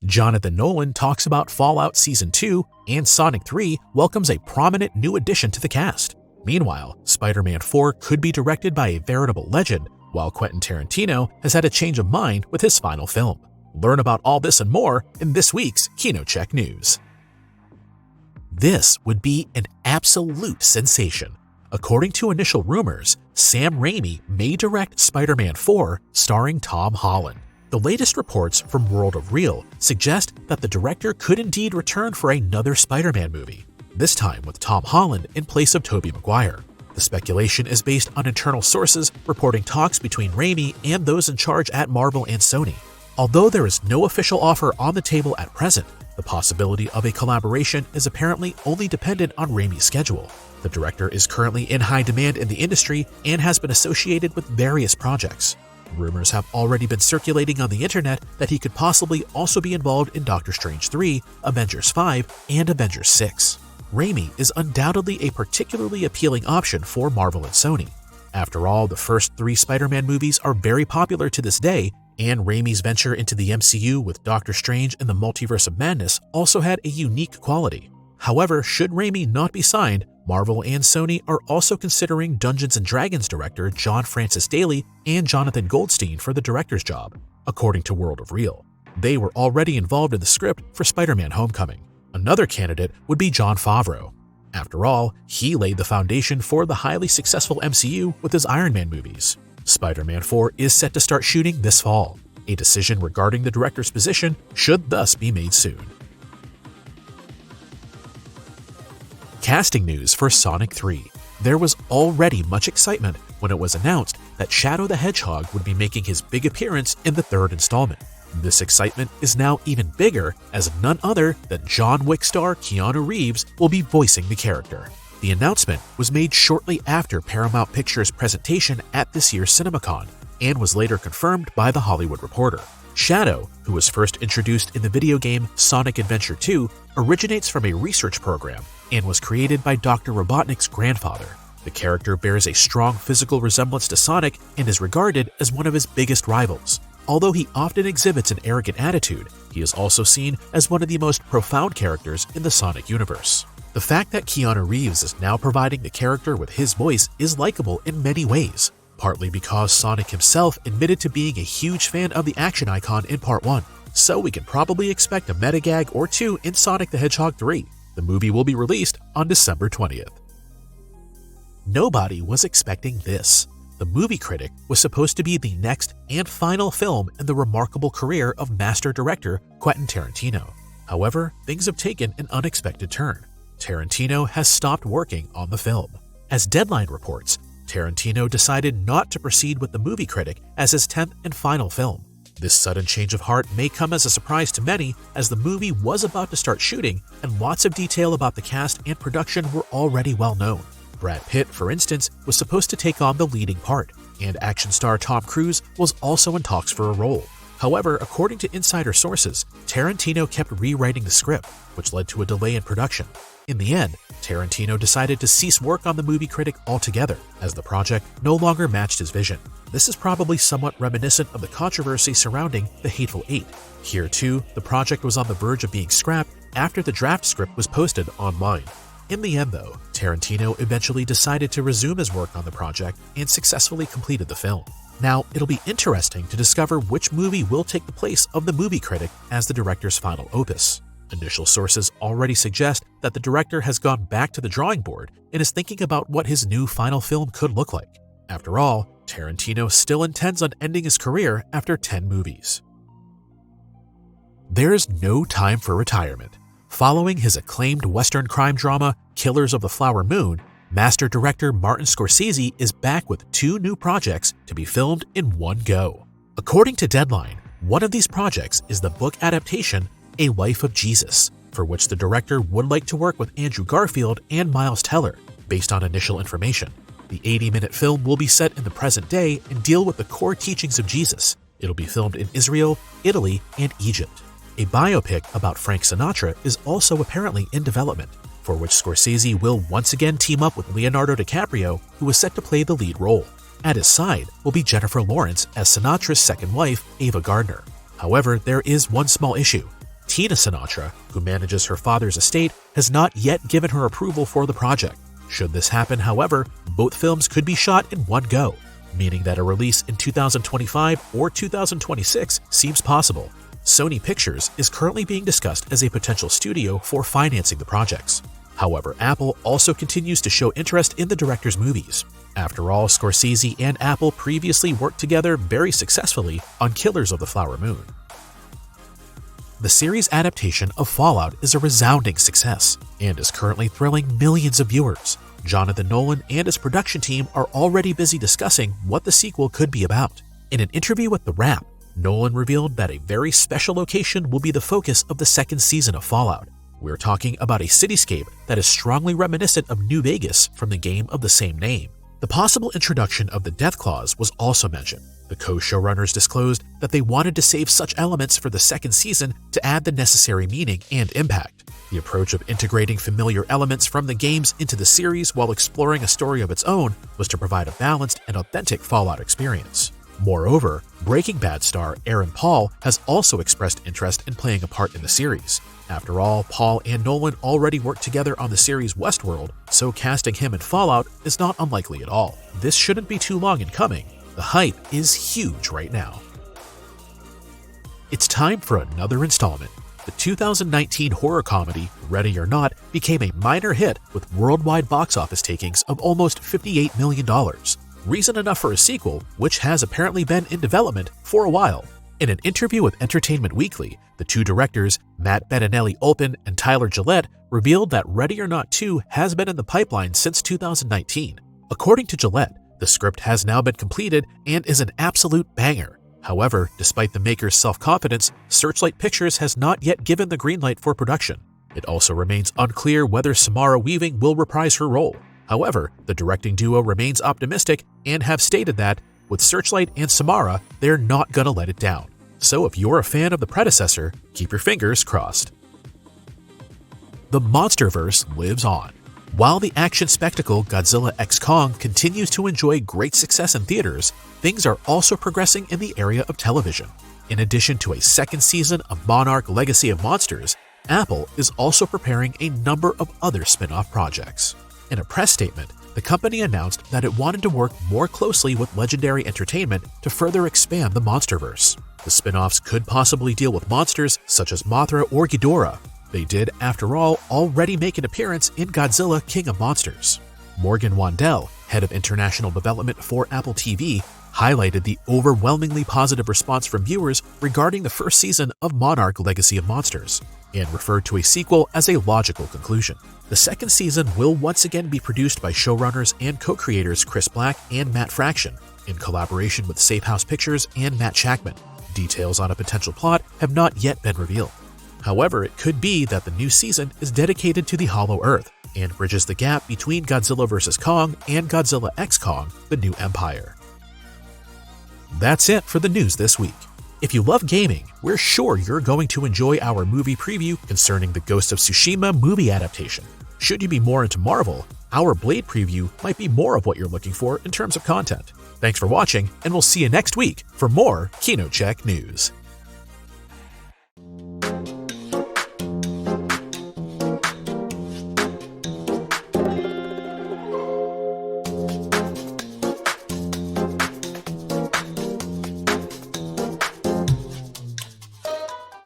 Jonathan Nolan talks about Fallout Season 2, and Sonic 3 welcomes a prominent new addition to the cast. Meanwhile, Spider-Man 4 could be directed by a veritable legend, while Quentin Tarantino has had a change of mind with his final film. Learn about all this and more in this week's KinoCheck News. This would be an absolute sensation. According to initial rumors, Sam Raimi may direct Spider-Man 4 starring Tom Holland. The latest reports from World of Real suggest that the director could indeed return for another Spider-Man movie, this time with Tom Holland in place of Tobey Maguire. The speculation is based on internal sources reporting talks between Raimi and those in charge at Marvel and Sony. Although there is no official offer on the table at present, the possibility of a collaboration is apparently only dependent on Raimi's schedule. The director is currently in high demand in the industry and has been associated with various projects. Rumors have already been circulating on the internet that he could possibly also be involved in Doctor Strange 3, Avengers 5, and Avengers 6. Raimi is undoubtedly a particularly appealing option for Marvel and Sony. After all, the first 3 Spider-Man movies are very popular to this day, and Raimi's venture into the MCU with Doctor Strange and the Multiverse of Madness also had a unique quality. However, should Raimi not be signed, Marvel and Sony are also considering Dungeons & Dragons director John Francis Daley and Jonathan Goldstein for the director's job, according to World of Real. They were already involved in the script for Spider-Man Homecoming. Another candidate would be Jon Favreau. After all, he laid the foundation for the highly successful MCU with his Iron Man movies. Spider-Man 4 is set to start shooting this fall. A decision regarding the director's position should thus be made soon. Casting news for Sonic 3. There was already much excitement when it was announced that Shadow the Hedgehog would be making his big appearance in the 3rd installment. This excitement is now even bigger as none other than John Wick star Keanu Reeves will be voicing the character. The announcement was made shortly after Paramount Pictures' presentation at this year's CinemaCon and was later confirmed by The Hollywood Reporter. Shadow, who was first introduced in the video game Sonic Adventure 2, originates from a research program and was created by Dr. Robotnik's grandfather. The character bears a strong physical resemblance to Sonic and is regarded as one of his biggest rivals. Although he often exhibits an arrogant attitude, he is also seen as one of the most profound characters in the Sonic universe. The fact that Keanu Reeves is now providing the character with his voice is likable in many ways, partly because Sonic himself admitted to being a huge fan of the action icon in Part 1, so we can probably expect a meta gag or two in Sonic the Hedgehog 3. The movie will be released on December 20th. Nobody was expecting this. The Movie Critic was supposed to be the next and final film in the remarkable career of master director Quentin Tarantino. However, things have taken an unexpected turn. Tarantino has stopped working on the film. As Deadline reports, Tarantino decided not to proceed with The Movie Critic as his 10th and final film. This sudden change of heart may come as a surprise to many, as the movie was about to start shooting and lots of detail about the cast and production were already well known. Brad Pitt, for instance, was supposed to take on the leading part, and action star Tom Cruise was also in talks for a role. However, according to insider sources, Tarantino kept rewriting the script, which led to a delay in production. In the end, Tarantino decided to cease work on The Movie Critic altogether, as the project no longer matched his vision. This is probably somewhat reminiscent of the controversy surrounding The Hateful Eight. Here too, the project was on the verge of being scrapped after the draft script was posted online. In the end though, Tarantino eventually decided to resume his work on the project and successfully completed the film. Now, it'll be interesting to discover which movie will take the place of The Movie Critic as the director's final opus. Initial sources already suggest that the director has gone back to the drawing board and is thinking about what his new final film could look like. After all, Tarantino still intends on ending his career after 10 movies. There's no time for retirement. Following his acclaimed Western crime drama, Killers of the Flower Moon, master director Martin Scorsese is back with 2 new projects to be filmed in one go. According to Deadline, one of these projects is the book adaptation A Life of Jesus, for which the director would like to work with Andrew Garfield and Miles Teller, based on initial information. The 80-minute film will be set in the present day and deal with the core teachings of Jesus. It'll be filmed in Israel, Italy, and Egypt. A biopic about Frank Sinatra is also apparently in development, for which Scorsese will once again team up with Leonardo DiCaprio, who is set to play the lead role. At his side will be Jennifer Lawrence as Sinatra's second wife, Ava Gardner. However, there is one small issue. Tina Sinatra, who manages her father's estate, has not yet given her approval for the project. Should this happen, however, both films could be shot in one go, meaning that a release in 2025 or 2026 seems possible. Sony Pictures is currently being discussed as a potential studio for financing the projects. However, Apple also continues to show interest in the director's movies. After all, Scorsese and Apple previously worked together very successfully on Killers of the Flower Moon. The series adaptation of Fallout is a resounding success and is currently thrilling millions of viewers. Jonathan Nolan and his production team are already busy discussing what the sequel could be about. In an interview with The Wrap, Nolan revealed that a very special location will be the focus of the second season of Fallout. We're talking about a cityscape that is strongly reminiscent of New Vegas from the game of the same name. The possible introduction of the Death Clause was also mentioned. The co-showrunners disclosed that they wanted to save such elements for the second season to add the necessary meaning and impact. The approach of integrating familiar elements from the games into the series while exploring a story of its own was to provide a balanced and authentic Fallout experience. Moreover, Breaking Bad star Aaron Paul has also expressed interest in playing a part in the series. After all, Paul and Nolan already worked together on the series Westworld, so casting him in Fallout is not unlikely at all. This shouldn't be too long in coming. The hype is huge right now. It's time for another installment. The 2019 horror comedy Ready or Not became a minor hit with worldwide box office takings of almost $58 million. Reason enough for a sequel, which has apparently been in development for a while. In an interview with Entertainment Weekly, the two directors, Matt Bettinelli-Olpin and Tyler Gillette, revealed that Ready or Not 2 has been in the pipeline since 2019. According to Gillette, the script has now been completed and is an absolute banger. However, despite the maker's self-confidence, Searchlight Pictures has not yet given the green light for production. It also remains unclear whether Samara Weaving will reprise her role. However, the directing duo remains optimistic and have stated that, with Searchlight and Samara, they're not gonna let it down. So if you're a fan of the predecessor, keep your fingers crossed. The Monsterverse lives on. While the action spectacle Godzilla x Kong continues to enjoy great success in theaters, things are also progressing in the area of television. In addition to a second season of Monarch Legacy of Monsters, Apple is also preparing a number of other spin-off projects. In a press statement, the company announced that it wanted to work more closely with Legendary Entertainment to further expand the Monsterverse. The spin-offs could possibly deal with monsters such as Mothra or Ghidorah. They did, after all, already make an appearance in Godzilla King of Monsters. Morgan Wandell, head of international development for Apple TV, highlighted the overwhelmingly positive response from viewers regarding the first season of Monarch Legacy of Monsters, and referred to a sequel as a logical conclusion. The second season will once again be produced by showrunners and co-creators Chris Black and Matt Fraction, in collaboration with Safe House Pictures and Matt Shackman. Details on a potential plot have not yet been revealed. However, it could be that the new season is dedicated to the Hollow Earth and bridges the gap between Godzilla vs. Kong and Godzilla x Kong: The New Empire. That's it for the news this week. If you love gaming, we're sure you're going to enjoy our movie preview concerning the Ghost of Tsushima movie adaptation. Should you be more into Marvel, our Blade preview might be more of what you're looking for in terms of content. Thanks for watching, and we'll see you next week for more KinoCheck news.